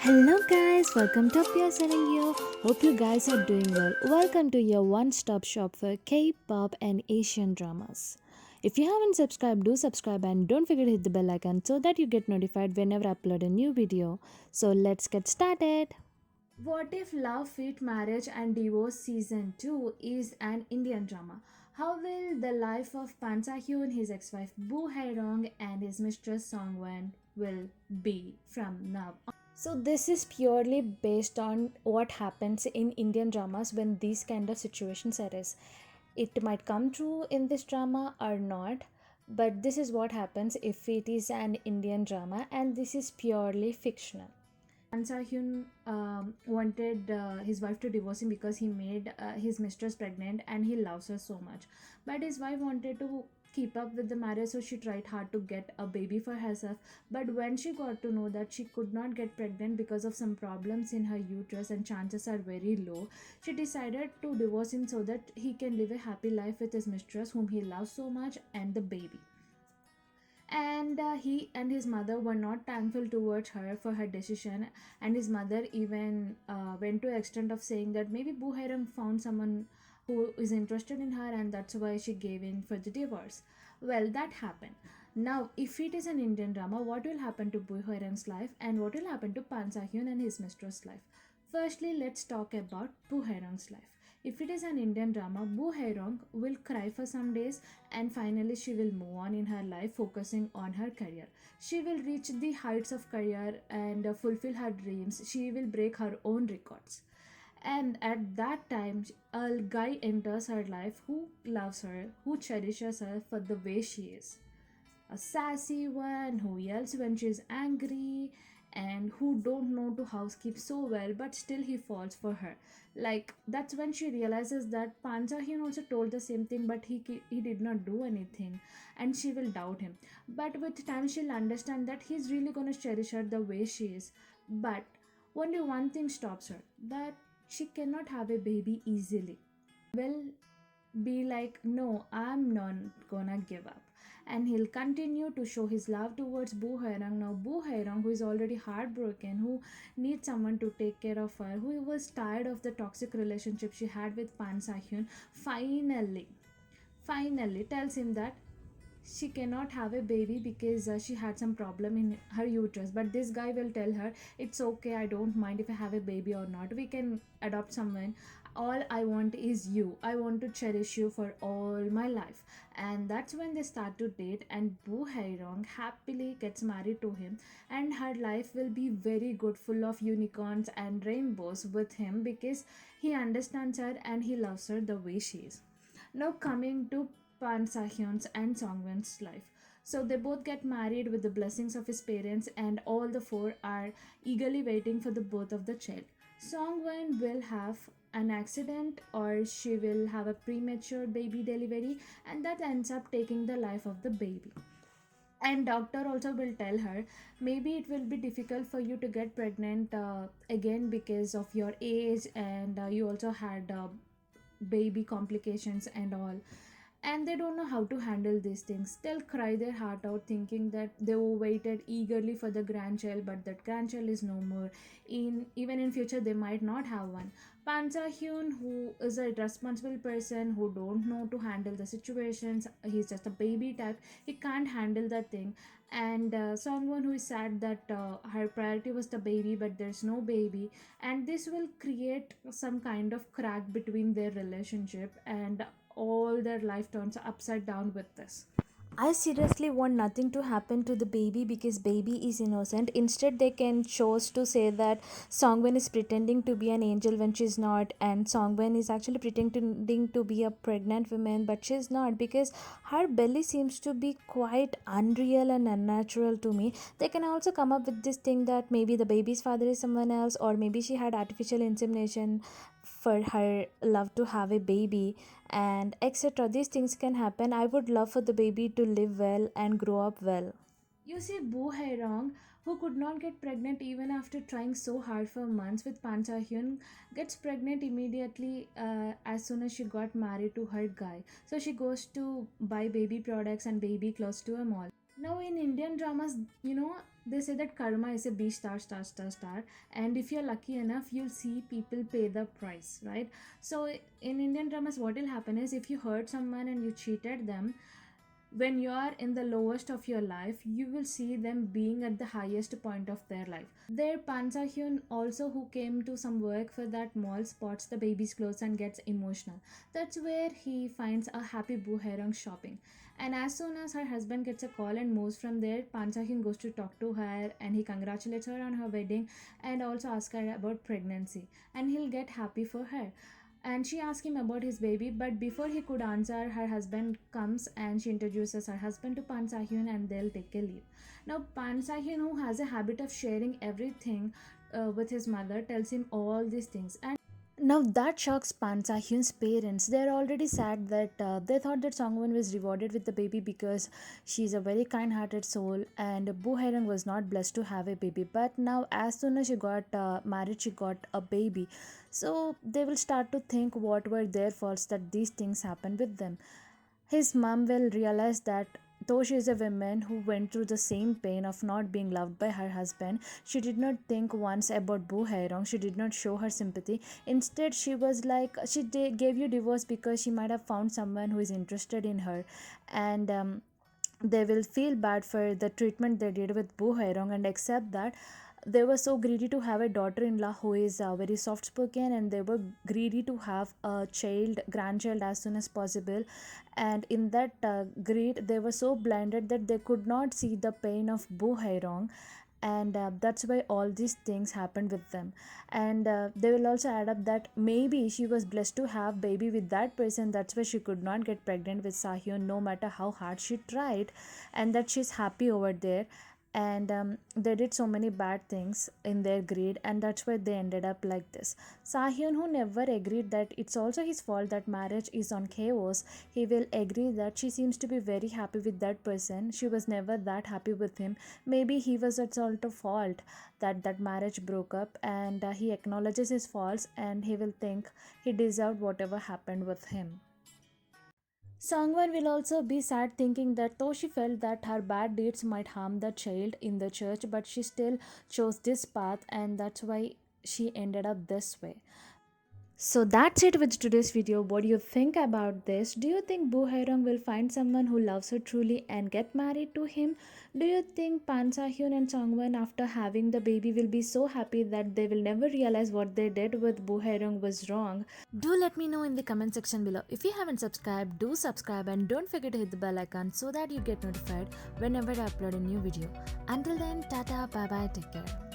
Hello guys, welcome to Selling You. Hope you guys are doing well. Welcome to your one-stop shop for K-pop and Asian dramas. If you haven't subscribed, do subscribe and don't forget to hit the bell icon so that you get notified whenever I upload a new video. So let's get started. What if Love, Fit, Marriage and Divorce Season 2 is an Indian drama? How will the life of Pan Sahyun, his ex-wife Boo Hyerong and his mistress Songwan will be from now on? So this is purely based on what happens in Indian dramas when these kind of situations arise. It might come true in this drama or not, but this is what happens if it is an Indian drama, and this is purely fictional. Pan Sahyun wanted his wife to divorce him because he made his mistress pregnant and he loves her so much. But his wife wanted to keep up with the marriage, so she tried hard to get a baby for herself. But when she got to know that she could not get pregnant because of some problems in her uterus and chances are very low, she decided to divorce him so that he can live a happy life with his mistress, whom he loves so much, and the baby. And he and his mother were not thankful towards her for her decision, and his mother even went to the extent of saying that maybe Bu Hairang found someone who is interested in her and that's why she gave in for the divorce. Well, that happened. Now if it is an Indian drama, what will happen to Bu Hairang's life and what will happen to Pan Sahyun and his mistress life? Firstly, let's talk about Bu Hairang's life. If it is an Indian drama, Bu Hairong will cry for some days and finally she will move on in her life, focusing on her career. She will reach the heights of career and fulfill her dreams. She will break her own records. And at that time, a guy enters her life who loves her, who cherishes her for the way she is, a sassy one who yells when she's angry and who don't know to housekeep so well, but still he falls for her. Like, that's when she realizes that Panchahyun also told the same thing, but he did not do anything, and she will doubt him. But with time she'll understand that he's really gonna cherish her the way she is. But only one thing stops her, that she cannot have a baby easily. Will be like, no, I'm not gonna give up. And he'll continue to show his love towards Bu Hairang. Now, Bu Hairang, who is already heartbroken, who needs someone to take care of her, who was tired of the toxic relationship she had with Pan Sahyun, finally tells him that she cannot have a baby because she had some problem in her uterus. But this guy will tell her, it's okay, I don't mind if I have a baby or not, we can adopt someone. All I want is you, I want to cherish you for all my life. And that's when they start to date, and Bu Hairong happily gets married to him, and her life will be very good, full of unicorns and rainbows with him, because he understands her and he loves her the way she is. Now coming to Pan Sahyun's and Songwon's life. So they both get married with the blessings of his parents, and all the four are eagerly waiting for the birth of the child. Songwon will have an accident, or she will have a premature baby delivery, and that ends up taking the life of the baby. And doctor also will tell her, maybe it will be difficult for you to get pregnant again because of your age, and you also had baby complications and all. And they don't know how to handle these things. They'll cry their heart out thinking that they waited eagerly for the grandchild, but that grandchild is no more. In even in future they might not have one. Pan Hyun, who is a responsible person who don't know to handle the situations, he's just a baby type, he can't handle that thing. And someone who is sad that her priority was the baby but there's no baby, and this will create some kind of crack between their relationship, and all their life turns upside down with this. I seriously want nothing to happen to the baby because baby is innocent. Instead, they can choose to say that Songwen is pretending to be an angel when she's not, and Songwen is actually pretending to be a pregnant woman, but she's not, because her belly seems to be quite unreal and unnatural to me. They can also come up with this thing that maybe the baby's father is someone else, or maybe she had artificial insemination for her love to have a baby, and etc. These things can happen. I would love for the baby to live well and grow up well. You see, Bu Hairong, who could not get pregnant even after trying so hard for months with Pan Hyun, gets pregnant immediately as soon as she got married to her guy. So she goes to buy baby products and baby clothes to a mall. Now in Indian dramas, they say that karma is a B star star star star, and if you're lucky enough, you'll see people pay the price, right? So in Indian dramas, what will happen is if you hurt someone and you cheated them, when you are in the lowest of your life, you will see them being at the highest point of their life. There, Pan Sahyun also, who came to some work for that mall, spots the baby's clothes and gets emotional. That's where he finds a happy Boo Hyerong shopping. And as soon as her husband gets a call and moves from there, Pan Sahyun goes to talk to her and he congratulates her on her wedding and also asks her about pregnancy. And he'll get happy for her, and she asks him about his baby, but before he could answer, her husband comes and she introduces her husband to Pan Sahyun and they'll take a leave. Now Pan Sahyun, who has a habit of sharing everything with his mother, tells him all these things, and now that shocks Pan Sahyun's parents. They're already sad that they thought that Songwon was rewarded with the baby because she's a very kind-hearted soul, and Boo Haerang was not blessed to have a baby. But now, as soon as she got married, she got a baby. So they will start to think what were their faults that these things happened with them. His mom will realize that though she is a woman who went through the same pain of not being loved by her husband, she did not think once about Boo Haerong. She did not show her sympathy. Instead, she was like, she gave you divorce because she might have found someone who is interested in her. And they will feel bad for the treatment they did with Boo Haerong and accept that they were so greedy to have a daughter-in-law who is very soft-spoken, and they were greedy to have a grandchild as soon as possible. And in that greed, they were so blinded that they could not see the pain of Boo Haerong, and that's why all these things happened with them. And they will also add up that maybe she was blessed to have baby with that person, that's why she could not get pregnant with Sahyun no matter how hard she tried, and that she's happy over there. And they did so many bad things in their greed, and that's why they ended up like this. Sahyun, who never agreed that it's also his fault that marriage is on chaos, he will agree that she seems to be very happy with that person. She was never that happy with him. Maybe he was at sort of fault that that marriage broke up, and he acknowledges his faults and he will think he deserved whatever happened with him. Sangwan will also be sad thinking that though she felt that her bad deeds might harm the child in the church, but she still chose this path, and that's why she ended up this way. So that's it with today's video. What do you think about this? Do you think Boo Haerong will find someone who loves her truly and get married to him? Do you think Pan Sahyun and Songwon, after having the baby, will be so happy that they will never realize what they did with Boo Haerong was wrong? Do let me know in the comment section below. If you haven't subscribed, do subscribe and don't forget to hit the bell icon so that you get notified whenever I upload a new video. Until then, tata, bye bye, take care.